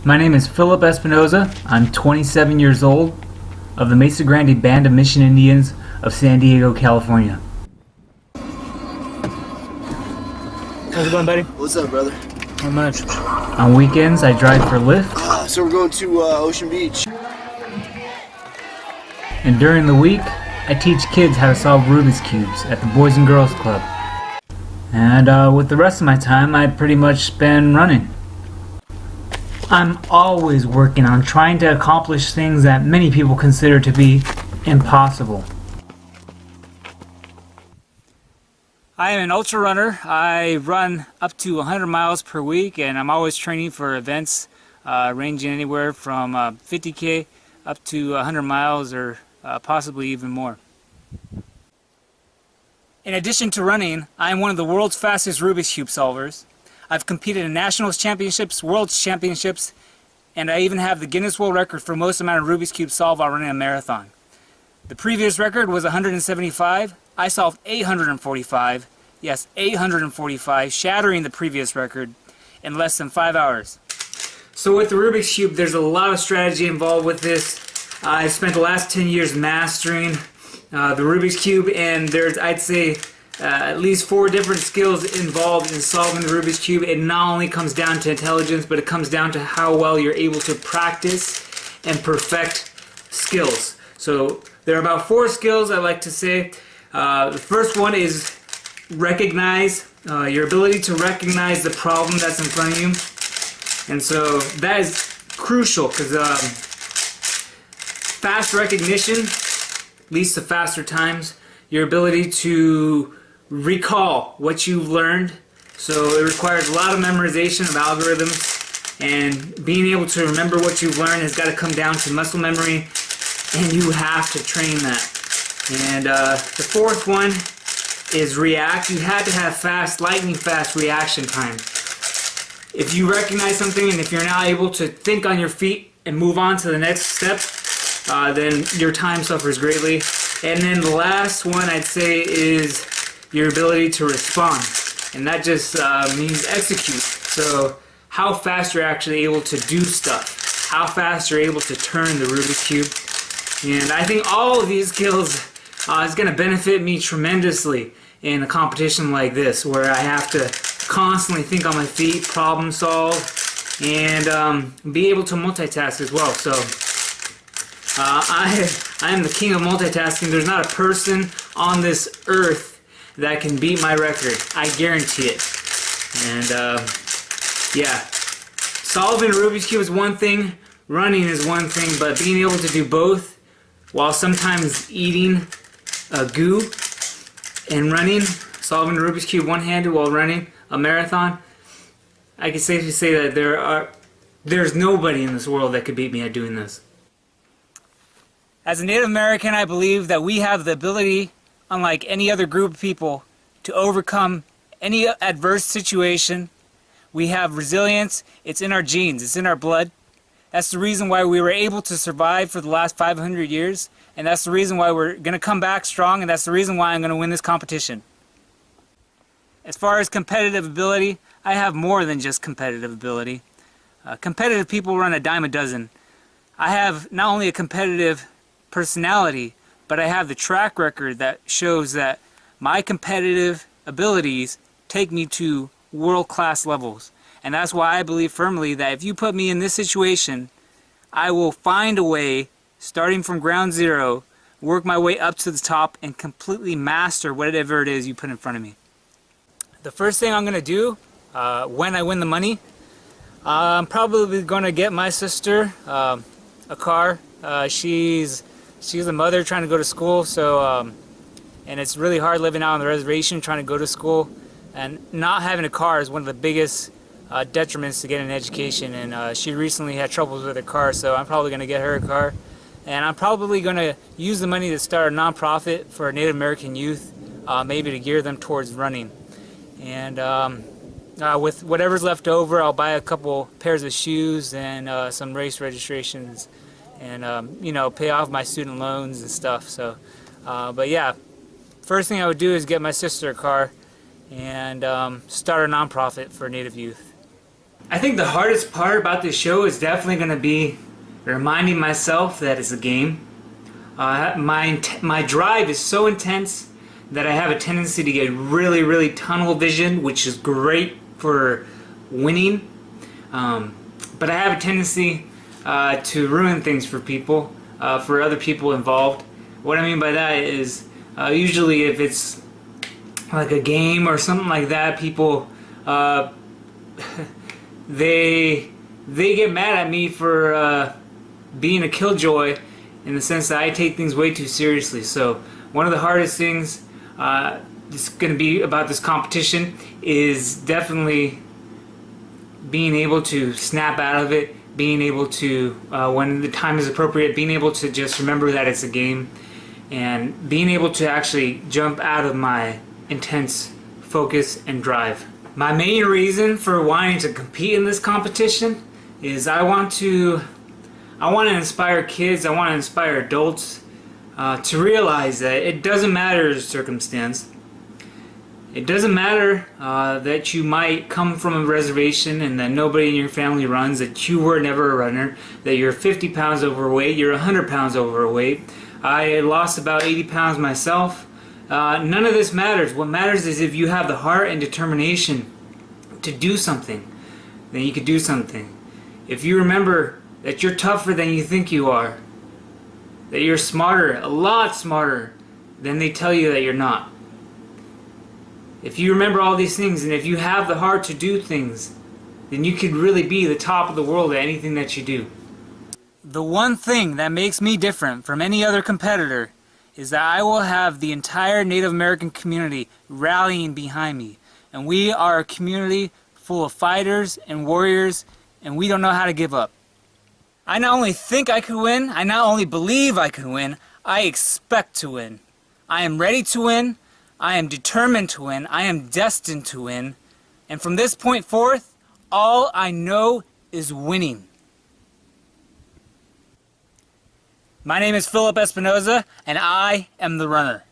My name is Phillip Espinoza. I'm 27 years old, of the Mesa Grande Band of Mission Indians of San Diego, California. How's it going, buddy? What's up, brother? Not much. On weekends, I drive for Lyft. So we're going to Ocean Beach. And during the week, I teach kids how to solve Rubik's Cubes at the Boys and Girls Club. And with the rest of my time, I pretty much spend running. I'm always working on trying to accomplish things that many people consider to be impossible. I am an ultra runner. I run up to 100 miles per week, and I'm always training for events ranging anywhere from 50K up to 100 miles or possibly even more. In addition to running, I am one of the world's fastest Rubik's Cube solvers. I've competed in nationals championships, world's championships, and I even have the Guinness World Record for most amount of Rubik's Cube solved while running a marathon. The previous record was 175. I solved 845. Yes, 845, shattering the previous record in less than 5 hours. So with the Rubik's Cube, there's a lot of strategy involved with this. I spent the last 10 years mastering the Rubik's Cube, and there's, I'd say, at least 4 different skills involved in solving the Rubik's Cube. It not only comes down to intelligence, but it comes down to how well you're able to practice and perfect skills. So there are about 4 skills I like to say. The first one is recognize, your ability to recognize the problem that's in front of you. And so that is crucial because fast recognition leads to faster times. Your ability to recall what you've learned. So it requires a lot of memorization of algorithms, and being able to remember what you've learned has got to come down to muscle memory, and you have to train that. And the fourth one is react. You have to have fast, lightning fast reaction time. If you recognize something and if you're not able to think on your feet and move on to the next step, then your time suffers greatly. And then the last one I'd say is your ability to respond, and that just means execute. So how fast you're actually able to do stuff, how fast you're able to turn the Rubik's Cube. And I think all of these skills is going to benefit me tremendously in a competition like this, where I have to constantly think on my feet, problem solve, and be able to multitask as well. So I am the king of multitasking. There's not a person on this earth that can beat my record. I guarantee it. And yeah, solving Rubik's Cube is one thing, running is one thing, but being able to do both while sometimes eating goo and running, solving the Rubik's Cube one-handed while running a marathon, I can safely say that there's nobody in this world that could beat me at doing this. As a Native American, I believe that we have the ability, unlike any other group of people, to overcome any adverse situation. We have resilience. It's in our genes. It's in our blood. That's the reason why we were able to survive for the last 500 years, and that's the reason why we're going to come back strong, and that's the reason why I'm going to win this competition. As far as competitive ability, I have more than just competitive ability. Competitive people run a dime a dozen. I have not only a competitive personality, but I have the track record that shows that my competitive abilities take me to world-class levels. And that's why I believe firmly that if you put me in this situation, I will find a way, starting from ground zero, work my way up to the top and completely master whatever it is you put in front of me. The first thing I'm going to do when I win the money, I'm probably going to get my sister a car. She's a mother trying to go to school, so and it's really hard living out on the reservation trying to go to school, and not having a car is one of the biggest detriments to getting an education. And she recently had troubles with her car, so I'm probably going to get her a car, and I'm probably going to use the money to start a nonprofit for Native American youth, maybe to gear them towards running. And with whatever's left over, I'll buy a couple pairs of shoes and some race registrations, and you know, pay off my student loans and stuff. So but yeah, first thing I would do is get my sister a car and start a nonprofit for Native youth. I think the hardest part about this show is definitely going to be reminding myself that it's a game. My drive is so intense that I have a tendency to get really tunnel vision, which is great for winning. But I have a tendency to ruin things for people, for other people involved. What I mean by that is usually if it's like a game or something like that, people they get mad at me for being a killjoy, in the sense that I take things way too seriously. So one of the hardest things that's going to be about this competition is definitely being able to snap out of it, being able to, when the time is appropriate, being able to just remember that it's a game, and being able to actually jump out of my intense focus and drive. My main reason for wanting to compete in this competition is I want to inspire kids, I want to inspire adults to realize that it doesn't matter the circumstance. It doesn't matter that you might come from a reservation and that nobody in your family runs, that you were never a runner, that you're 50 pounds overweight, you're 100 pounds overweight. I lost about 80 pounds myself. None of this matters. What matters is if you have the heart and determination to do something, then you could do something. If you remember that you're tougher than you think you are, that you're smarter, a lot smarter than they tell you that you're not. If you remember all these things, and if you have the heart to do things, then you could really be the top of the world at anything that you do. The one thing that makes me different from any other competitor is that I will have the entire Native American community rallying behind me. And we are a community full of fighters and warriors, and we don't know how to give up. I not only think I could win, I not only believe I could win, I expect to win. I am ready to win, I am determined to win, I am destined to win, and from this point forth, all I know is winning. My name is Phillip Espinoza, and I am the runner.